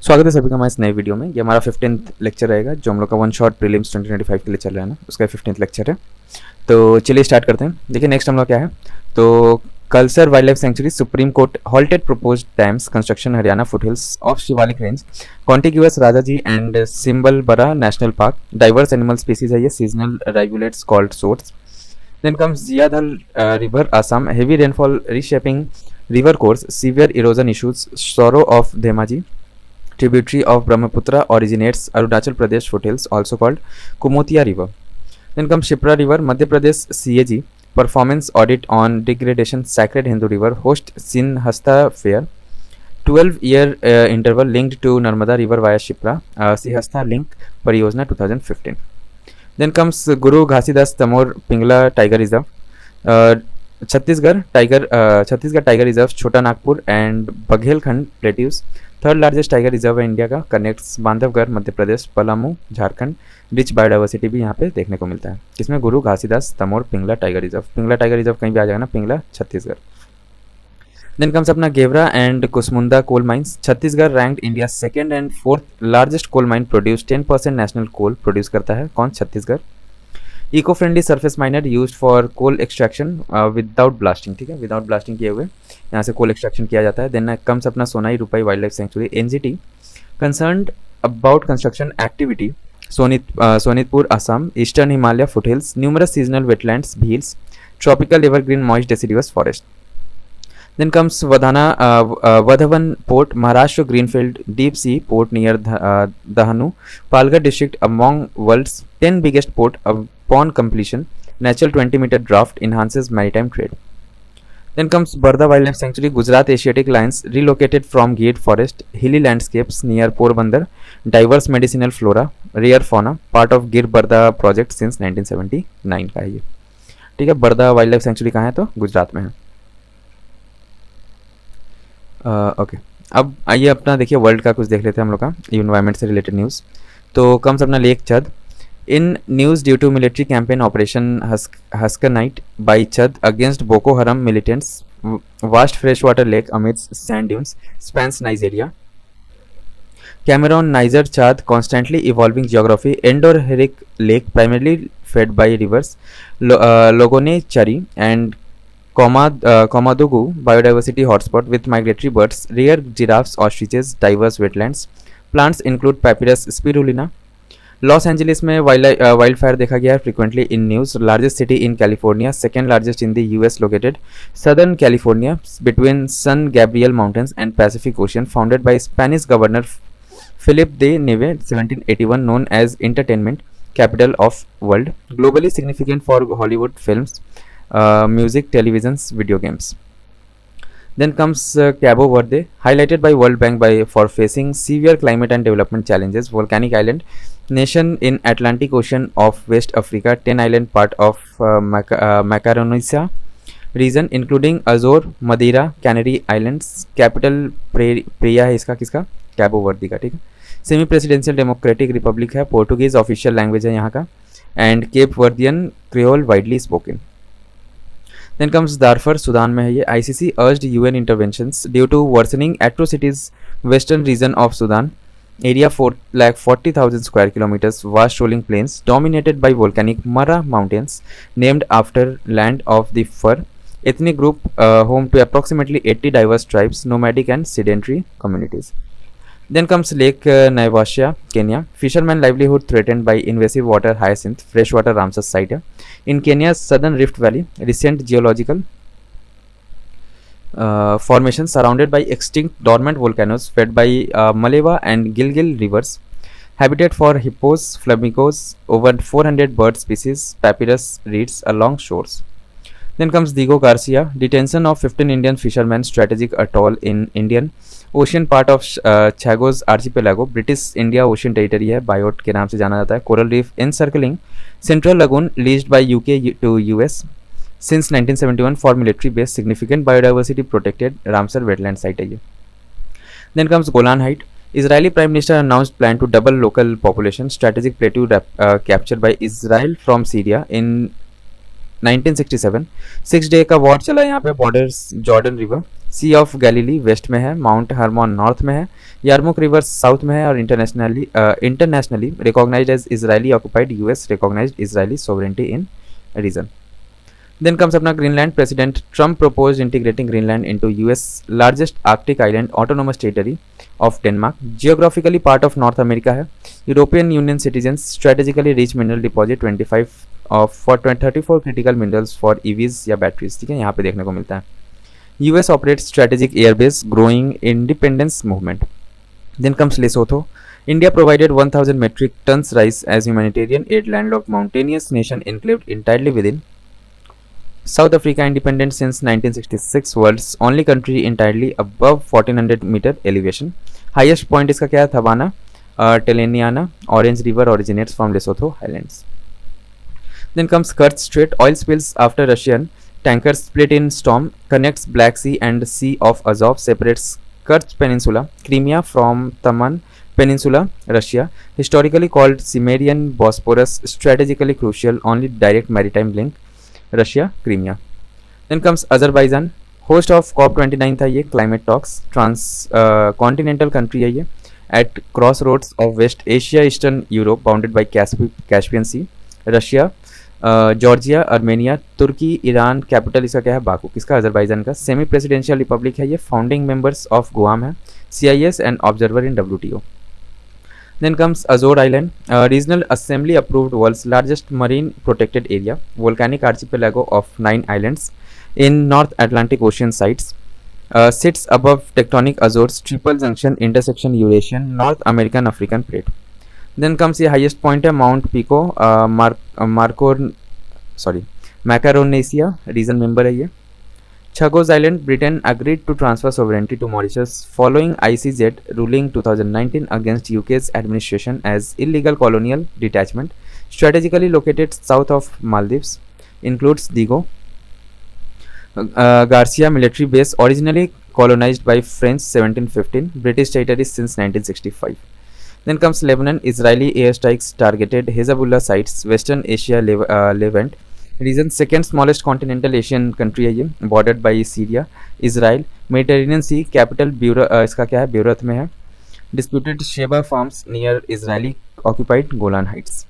स्वागत है सभी का हमारे इस नए वीडियो में। ये हमारा 15th लेक्चर रहेगा जो हम लोग का वन शॉट प्रीलिम्स 2025 के लिए चल रहा है ना, उसका 15th लेक्चर है। तो चलिए स्टार्ट करते हैं। देखिए नेक्स्ट हम लोग क्या है, तो Kalesar wild life sanctuary, supreme court halted proposed dams construction, Haryana foothills of Shivalik range, contiguous Rajaji and Simbalbara national park, diverse animal species है ये, सीजनल राइवुलेट्स कॉल्ड सोर्ट्स। Then comes Jiadhal river Assam, heavy rainfall reshaping river course, severe erosion issues, sorrow of Dhemaji, tributary of Brahmaputra originates Arunachal Pradesh foothills, also called Kumotia River. Then comes Shipra River, Madhya Pradesh CAG, performance audit on degradation, Sacred Hindu River, host Sinhasta Fair, 12-year interval linked to Narmada River via Shipra, Sinhasta Link Pariyojana 2015. Then comes Guru Ghasidas Tamor Pingla Tiger Reserve, uh, Chhattisgarh tiger reserve, Chota Nagpur and Baghelkhand plateaus, third largest tiger reserve है India का, connects Bandhavgarh Madhya Pradesh, Palamu Jharkhand. Rich biodiversity भी यहाँ पे देखने को मिलता है। किसमें? Guru Ghasidas Tamor Pingla tiger reserve. Pingla tiger reserve कहीं भी आ जाएगा ना, पिंगला छत्तीसगढ़। देन कम्स अपना Gevra and Kusmunda coal mines, Chhattisgarh ranked India second and fourth largest coal mine, produce 10% national coal produce करता है। कौन? Chhattisgarh. Eco friendly surface miner used for coal extraction without blasting, ठीक है, विदाउट ब्लास्टिंग किए हुए यहाँ से कोल एक्सट्रैक्शन किया जाता है। देन कम्स अपना सोनाई रुपाई wild life century, NGT, concerned about construction activity, Sonitpur Assam, eastern Himalaya foothills, numerous seasonal wetlands, Bhils, tropical evergreen moist deciduous forest. Then comes Vadhavan Port, Maharashtra Greenfield Deep Sea Port near Dahanu, Palghar district, among world's 10 biggest port upon completion. Natural 20-meter draft enhances maritime trade. Then comes Barda Wildlife Sanctuary, Gujarat Asiatic lions relocated from Gate Forest, hilly landscapes near Porbandar, diverse medicinal flora, rare fauna, part of Gir Barda project since 1979 का है ये, ठीक है। Barda wild life century कहाँ है? तो गुजरात में है। ओके, अब आइए अपना देखिए वर्ल्ड का कुछ देख लेते हैं हम लोग का, इन्वायरमेंट से रिलेटेड न्यूज़। तो कम्स अपना lake Chad, in news due to military campaign operation Haskanite by Chad against Boko Haram militants, vast fresh water lake amidst sand dunes, spans Nigeria, Cameroon Niger Chad constantly evolving geography, endorheic lake primarily fed by rivers, Logone Chari and Komadogu biodiversity hotspot with migratory birds, rare giraffes, ostriches, diverse wetlands. Plants include Papyrus spirulina. Los Angeles में wild fire देखा गया है frequently in news. Largest city in California, second largest in the US, located southern California between San Gabriel mountains and Pacific ocean, founded by Spanish governor Felipe de Neve 1781, known as entertainment capital of world, globally significant for Hollywood films, music, televisions, video games. Then comes Cabo Verde, highlighted by World Bank for facing severe climate and development challenges. Volcanic island, nation in Atlantic Ocean of West Africa, 10 island part of Macaronesia region, including Azore, Madeira, Canary Islands. Capital Praia है इसका, किसका? Cabo Verde का, ठीक है। Semi presidential democratic republic है, Portuguese official language है यहाँ का, and Cape Verdean Creole widely spoken. Then comes Darfur, Sudan में है ये। ICC urged UN interventions due to worsening atrocities western region of Sudan, area 440,000 square kilometers, vast rolling plains dominated by volcanic Mara mountains, named after land of the Fur ethnic group, home to approximately 80 diverse tribes, nomadic and sedentary communities. Then comes Lake Naivasha, Kenya. Fisherman livelihood threatened by invasive water hyacinth, freshwater Ramsar site in Kenya's southern Rift Valley. Recent geological formations surrounded by extinct dormant volcanoes fed by Malewa and Gilgil rivers. Habitat for hippos, flamingos, over 400 bird species, papyrus reeds along shores. Then comes Diego Garcia, detention of 15 Indian fishermen, strategic atoll in Indian ocean part of Chagos archipelago, British India ocean territory है, BIOT के नाम से जाना जाता है। Coral reef encircling central lagoon, leased by UK to US since 1971 for military base, significant biodiversity protected Ramsar wetland site है ये। Then comes Golan height, Israeli Prime Minister announced plan to double local population, strategic plateau captured by Israel from Syria in 1967 6 day का war चला यहाँ पे, borders Jordan river, sea of Galilee west में है, mount Hermon north में है, यारमुक river south में है, और internationally recognised as Israeli occupied, US recognised Israeli sovereignty in region. Then comes अपना Greenland, president Trump proposed integrating Greenland into US largest Arctic island autonomous territory of Denmark, geographically part of North America है। European Union citizens strategically rich mineral deposit 25 of for 34 critical minerals for EVs या batteries, ठीक है, यहाँ पे देखने को मिलता है। US operates strategic airbase, growing independence movement। Then comes Lesotho. India provided 1,000 metric tons rice as humanitarian aid, landlocked mountainous nation enclaved entirely within South Africa, independent since 1966, world's only country entirely above 1400 meter elevation। Highest point इसका क्या है, थवाना टेलेनियाना, Orange River originates from Lesotho Highlands। Then comes Kerch Strait, oil spills after Russian tankers split in storm, connects Black Sea and Sea of Azov, separates Kerch Peninsula, Crimea from Taman Peninsula, Russia, historically called Cimmerian Bosporus, strategically crucial, only direct maritime link, Russia Crimea. Then comes Azerbaijan, host of COP29 था ये, climate talks, trans continental country है ये, at cross roads of West Asia Eastern Europe, bounded by Caspian Sea. Russia, Georgia, Armenia, तुर्की, Iran, capital इसका क्या है, Baku, किसका, Azerbaijan का। सेमी प्रेसिडेंशियल रिपब्लिक है ये, फाउंडिंग मेंबर्स ऑफ गुआम है, CIS and observer in WTO। Then comes Azore Island, regional assembly approved world's largest marine protected area, volcanic archipelago of 9 islands in North Atlantic Ocean sites, sits above tectonic Azores, triple junction intersection Eurasian, North American African plate। Then comes the highest point है Mount Pico, Macaronesia region member है ये। Chagos Island, Britain agreed to transfer sovereignty to Mauritius following ICJ ruling 2019 against UK's administration as illegal colonial detachment, strategically located south of Maldives, includes Digo Garcia military base, originally colonized by French 1715, British territories since 1965। Then comes Lebanon, Israeli airstrikes targeted Hezbollah sites, Western Asia, Levant region, second smallest continental Asian country है ये, bordered by Syria, Israel, Mediterranean Sea, capital इसका क्या है, Beirut में है। Disputed Shebaa Farms near Israeli occupied Golan Heights.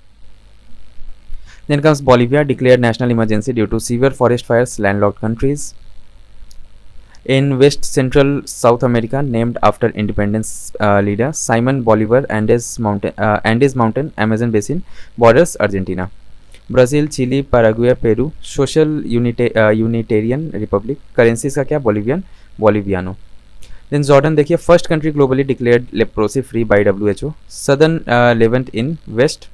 Then comes Bolivia, declared national emergency due to severe forest fires, landlocked countries. In West Central South America, named after independence leader Simon Bolivar, Andes Mountain, Amazon Basin, borders Argentina। Brazil, Chile, Paraguay, Peru, social unitarian republic, currency इसका क्या, Bolivian, boliviano. Then Jordan देखिए, first country globally declared leprosy free by WHO। Southern Levant in West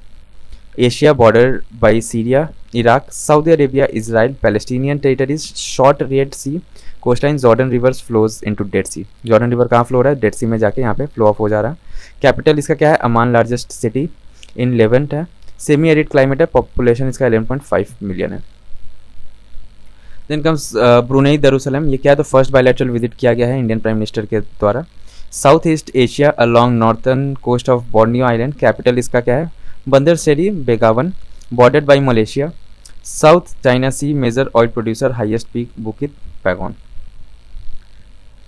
Asia, border by Syria, Iraq, Saudi Arabia, Israel, Palestinian territories, short Red Sea coastline, Jordan rivers flows into Dead Sea. Jordan River कहाँ flow हो रहा है, dead सी में जाके यहाँ पे flow of हो जा रहा है। कैपिटल इसका क्या है, अमान, लार्जेस्ट सिटी इन लेवेंट है, सेमी एरिड क्लाइमेट है, पॉपुलेशन इसका 11.5 मिलियन है। देन कम्स ब्रुनेई दरुसलम, ये क्या है, तो फर्स्ट बायलैटरल विजिट किया गया है इंडियन प्राइम मिनिस्टर के द्वारा। South East Asia along northern coast of Borneo island, capital इसका क्या है, Bandar Seri Begawan, bordered by Malaysia. South China Sea, major oil producer, highest peak Bukit पैगोन।